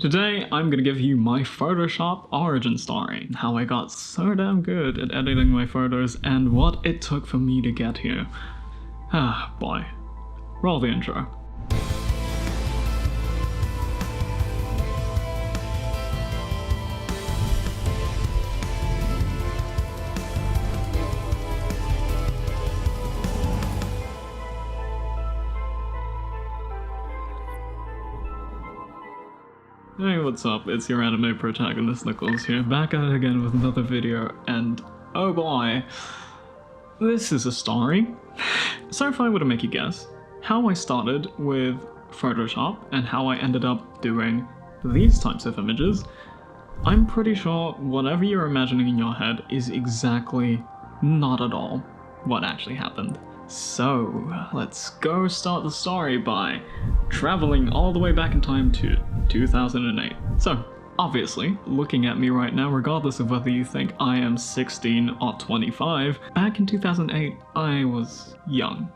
Today, I'm gonna give you my Photoshop origin story, how I got so damn good at editing my photos and what it took for me to get here. Ah, boy. Roll the intro. Hey, what's up? It's your anime protagonist Nicholas here, back at it again with another video, and oh boy, this is a story. So if I were to make you guess how I started with Photoshop and how I ended up doing these types of images, I'm pretty sure whatever you're imagining in your head is exactly not at all what actually happened. So, let's go start the story by traveling all the way back in time to 2008. So, obviously, looking at me right now, regardless of whether you think I am 16 or 25, back in 2008, I was young.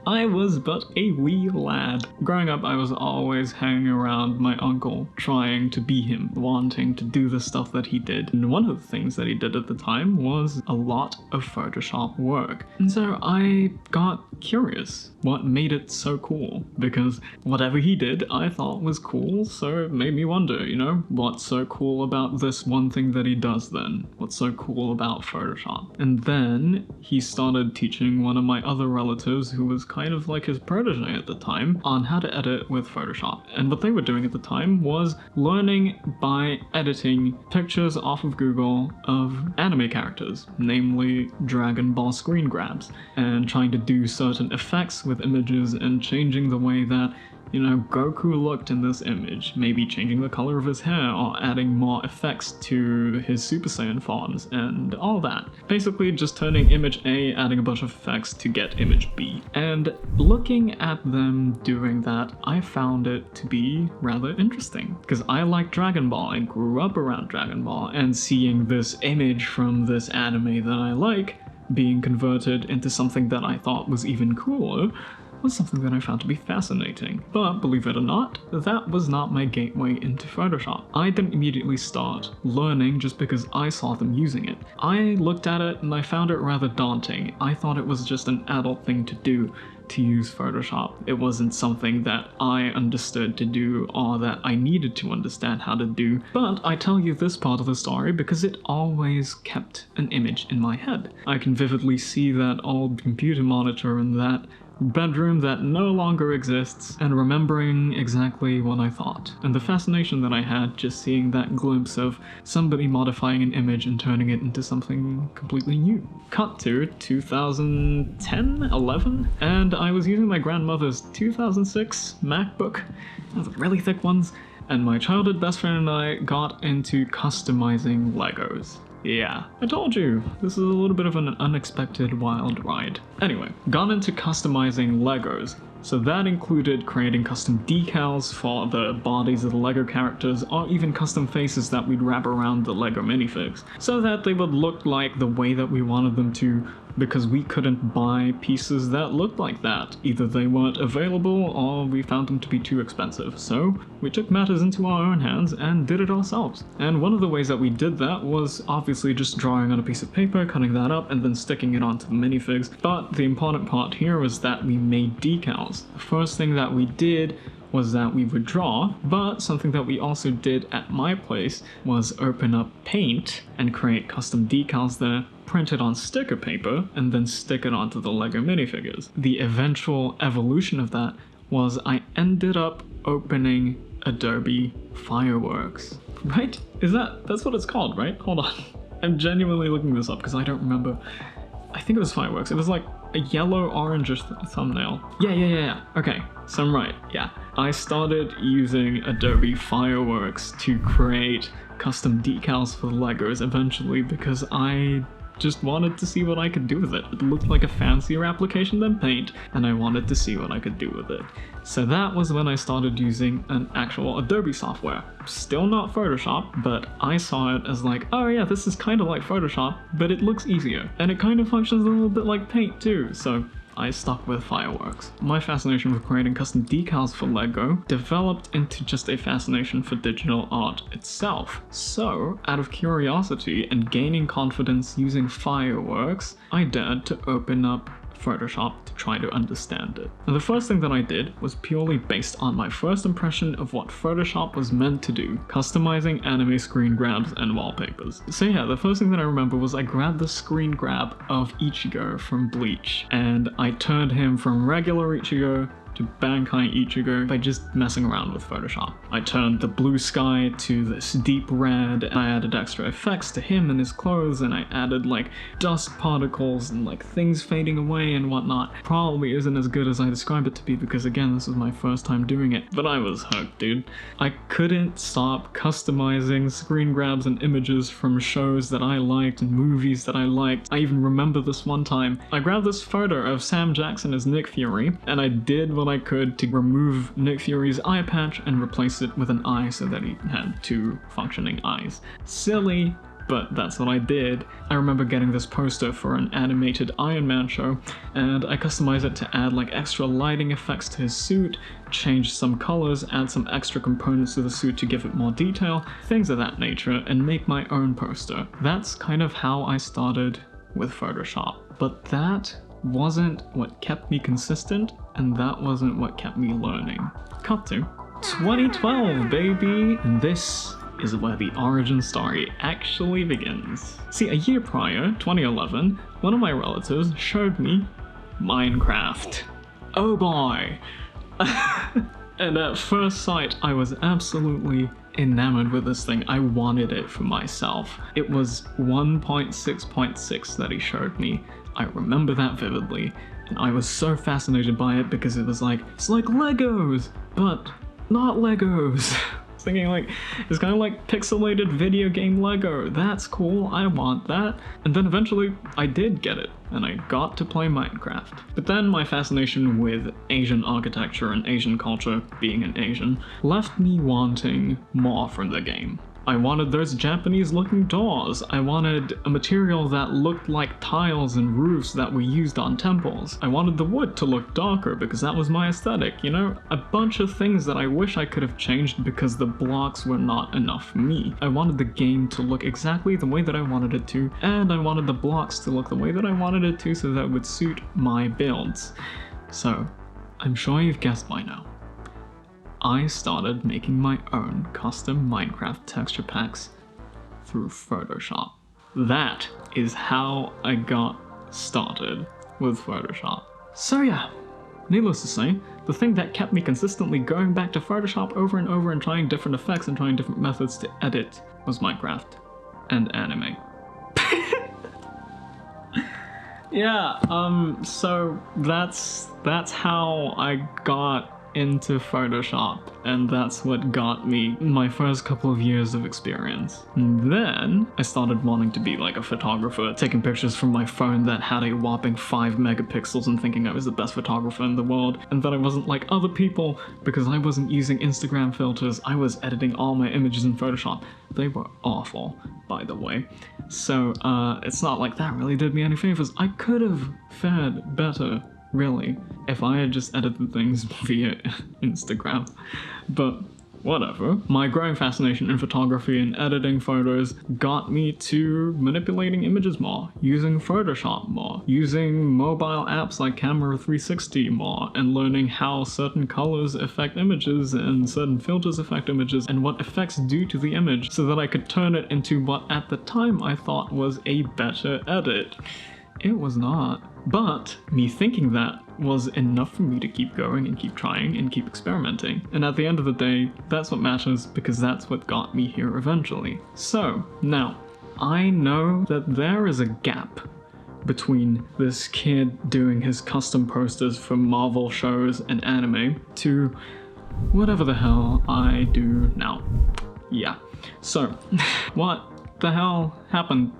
I was but a wee lad. Growing up, I was always hanging around my uncle, trying to be him, wanting to do the stuff that he did. And one of the things that he did at the time was a lot of Photoshop work. And so I got curious what made it so cool, because whatever he did I thought was cool, so it made me wonder, you know, what's so cool about this one thing that he does then? What's so cool about Photoshop? And then he started teaching one of my other relatives, who was kind of like his protege at the time, on how to edit with Photoshop. And what they were doing at the time was learning by editing pictures off of Google of anime characters, namely Dragon Ball screen grabs, and trying to do certain effects with images and changing the way that, you know, Goku looked in this image, maybe changing the color of his hair or adding more effects to his Super Saiyan forms and all that. Basically just turning image A, adding a bunch of effects to get image B. And looking at them doing that, I found it to be rather interesting, because I like Dragon Ball, I grew up around Dragon Ball, and seeing this image from this anime that I like being converted into something that I thought was even cooler was something that I found to be fascinating. But believe it or not, that was not my gateway into Photoshop. I didn't immediately start learning just because I saw them using it. I looked at it and I found it rather daunting. I thought it was just an adult thing to do, to use Photoshop. It wasn't something that I understood to do or that I needed to understand how to do. But I tell you this part of the story because it always kept an image in my head. I can vividly see that old computer monitor in that bedroom that no longer exists, and remembering exactly what I thought, and the fascination that I had just seeing that glimpse of somebody modifying an image and turning it into something completely new. Cut to 2010-11, and I was using my grandmother's 2006 MacBook, one of the really thick ones, and my childhood best friend and I got into customizing Legos. Yeah, I told you, this is a little bit of an unexpected wild ride. Anyway, got into customizing Legos. So that included creating custom decals for the bodies of the Lego characters, or even custom faces that we'd wrap around the Lego minifigs, so that they would look like the way that we wanted them to, because we couldn't buy pieces that looked like that. Either they weren't available or we found them to be too expensive. So we took matters into our own hands and did it ourselves. And one of the ways that we did that was obviously just drawing on a piece of paper, cutting that up, and then sticking it onto the minifigs. But the important part here was that we made decals. The first thing that we did was that we would draw, but something that we also did at my place was open up Paint and create custom decals there, print it on sticker paper, and then stick it onto the Lego minifigures. The eventual evolution of that was I ended up opening Adobe Fireworks. Right? That's what it's called, right? Hold on. I'm genuinely looking this up because I don't remember. I think it was Fireworks. It was like a yellow-orange thumbnail. Yeah. Okay, so I'm right, yeah. I started using Adobe Fireworks to create custom decals for the Legos eventually because I just wanted to see what I could do with it. It looked like a fancier application than Paint, and I wanted to see what I could do with it. So that was when I started using an actual Adobe software. Still not Photoshop, but I saw it as like, oh yeah, this is kind of like Photoshop, but it looks easier. And it kind of functions a little bit like Paint too, so I stuck with fireworks. My fascination with creating custom decals for LEGO developed into just a fascination for digital art itself. So, out of curiosity and gaining confidence using fireworks, I dared to open up Photoshop to try to understand it. And the first thing that I did was purely based on my first impression of what Photoshop was meant to do, customizing anime screen grabs and wallpapers. So yeah, the first thing that I remember was I grabbed the screen grab of Ichigo from Bleach, and I turned him from regular Ichigo to Bankai Ichigo by just messing around with Photoshop. I turned the blue sky to this deep red, and I added extra effects to him and his clothes, and I added like dust particles and like things fading away and whatnot. Probably isn't as good as I described it to be because again, this was my first time doing it, but I was hooked, dude. I couldn't stop customizing screen grabs and images from shows that I liked and movies that I liked. I even remember this one time. I grabbed this photo of Sam Jackson as Nick Fury, and I did what I could to remove Nick Fury's eye patch and replace it with an eye so that he had two functioning eyes. Silly, but that's what I did. I remember getting this poster for an animated Iron Man show, and I customized it to add like extra lighting effects to his suit, change some colors, add some extra components to the suit to give it more detail, things of that nature, and make my own poster. That's kind of how I started with Photoshop. But that wasn't what kept me consistent, and that wasn't what kept me learning. Cut to 2012, baby! And this is where the origin story actually begins. See, a year prior, 2011, one of my relatives showed me Minecraft. Oh boy! And at first sight, I was absolutely enamored with this thing. I wanted it for myself. It was 1.6.6 that he showed me. I remember that vividly, and I was so fascinated by it because it was like, it's like Legos, but not Legos. I was thinking like, it's kind of like pixelated video game Lego. That's cool, I want that. And then eventually I did get it, and I got to play Minecraft. But then my fascination with Asian architecture and Asian culture, being an Asian, left me wanting more from the game. I wanted those Japanese-looking doors. I wanted a material that looked like tiles and roofs that were used on temples. I wanted the wood to look darker because that was my aesthetic, you know? A bunch of things that I wish I could have changed because the blocks were not enough for me. I wanted the game to look exactly the way that I wanted it to, and I wanted the blocks to look the way that I wanted it to so that it would suit my builds. So, I'm sure you've guessed by now. I started making my own custom Minecraft texture packs through Photoshop. That is how I got started with Photoshop. So yeah, needless to say, the thing that kept me consistently going back to Photoshop over and over and trying different effects and trying different methods to edit was Minecraft and anime. Yeah, so that's how I got into Photoshop, and that's what got me my first couple of years of experience. And then I started wanting to be like a photographer, taking pictures from my phone that had a whopping 5 megapixels and thinking I was the best photographer in the world, and that I wasn't like other people because I wasn't using Instagram filters. I was editing all my images in Photoshop. They were awful, by the way. So it's not like that really did me any favors. I could have fared better, really, if I had just edited things via Instagram. But whatever. My growing fascination in photography and editing photos got me to manipulating images more, using Photoshop more, using mobile apps like Camera 360 more, and learning how certain colors affect images and certain filters affect images and what effects do to the image so that I could turn it into what at the time I thought was a better edit. It was not. But me thinking that was enough for me to keep going and keep trying and keep experimenting. And at the end of the day, that's what matters because that's what got me here eventually. So, now, I know that there is a gap between this kid doing his custom posters for Marvel shows and anime to whatever the hell I do now. Yeah. So, what the hell happened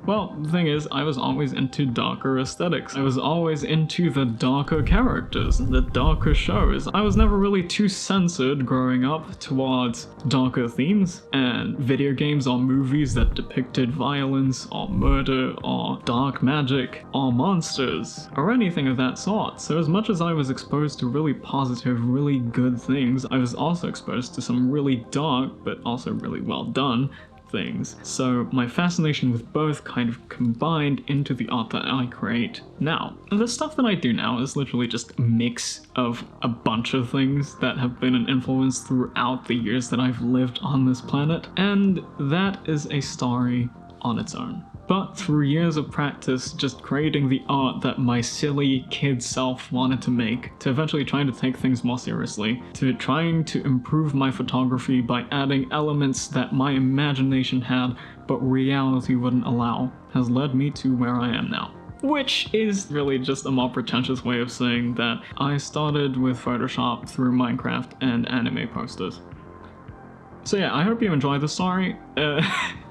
Well, the thing is, I was always into darker aesthetics. I was always into the darker characters and the darker shows. I was never really too censored growing up towards darker themes, and video games or movies that depicted violence or murder or dark magic or monsters or anything of that sort. So as much as I was exposed to really positive, really good things, I was also exposed to some really dark but also really well done things. So my fascination with both kind of combined into the art that I create now. The stuff that I do now is literally just a mix of a bunch of things that have been an influence throughout the years that I've lived on this planet, and that is a story on its own. But through years of practice just creating the art that my silly kid self wanted to make, to eventually trying to take things more seriously, to trying to improve my photography by adding elements that my imagination had but reality wouldn't allow, has led me to where I am now. Which is really just a more pretentious way of saying that I started with Photoshop through Minecraft and anime posters. So yeah, I hope you enjoyed the story.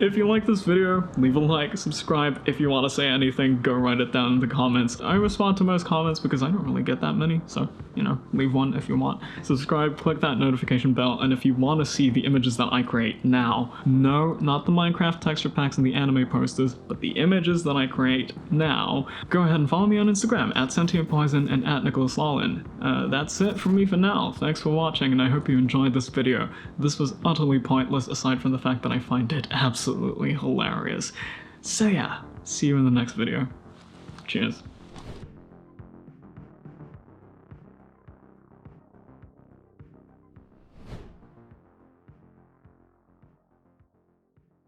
If you like this video, leave a like, subscribe. If you want to say anything, go write it down in the comments. I respond to most comments because I don't really get that many, so, you know, leave one if you want. Subscribe, click that notification bell, and if you want to see the images that I create now, no, not the Minecraft texture packs and the anime posters, but the images that I create now, go ahead and follow me on Instagram, @sentientpoison and @NicholasLolin. That's it from me for now. Thanks for watching, and I hope you enjoyed this video. This was utterly pointless aside from the fact that I find it absolutely hilarious. So yeah, see you in the next video. Cheers.